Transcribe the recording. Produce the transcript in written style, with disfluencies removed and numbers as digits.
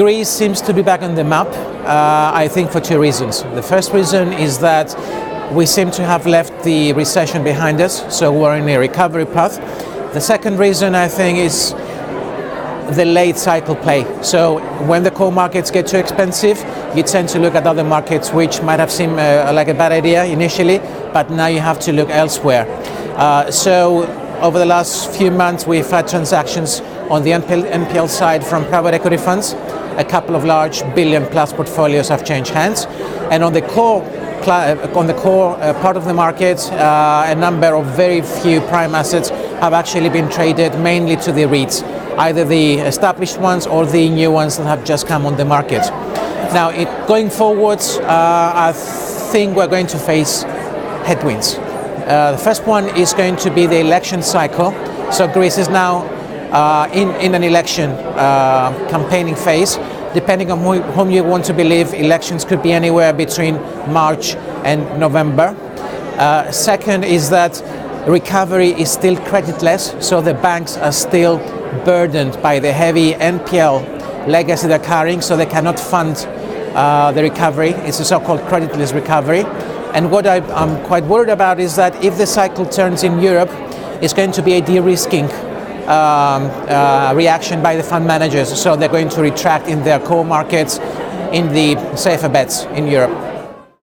Greece seems to be back on the map, I think for two reasons. The first reason is that we seem to have left the recession behind us, so we're in a recovery path. The second reason, I think, is the late cycle play. So when the core markets get too expensive, you tend to look at other markets which might have seemed like a bad idea initially, but now you have to look elsewhere. So over the last few months, we've had transactions on the NPL side from private equity funds. A couple of large billion-plus portfolios have changed hands, and on the core part of the market, a number of very few prime assets have actually been traded mainly to the REITs, either the established ones or the new ones that have just come on the market. Now, going forwards, I think we're going to face headwinds. The first one is going to be the election cycle. So Greece is now in an election campaigning phase. Depending on whom you want to believe, elections could be anywhere between March and November. Second is that recovery is still creditless, so the banks are still burdened by the heavy NPL legacy they're carrying, so they cannot fund the recovery. It's a so-called creditless recovery. And what I'm quite worried about is that if the cycle turns in Europe, it's going to be a de-risking reaction by the fund managers, so they're going to retract in their core markets in the safer bets in Europe.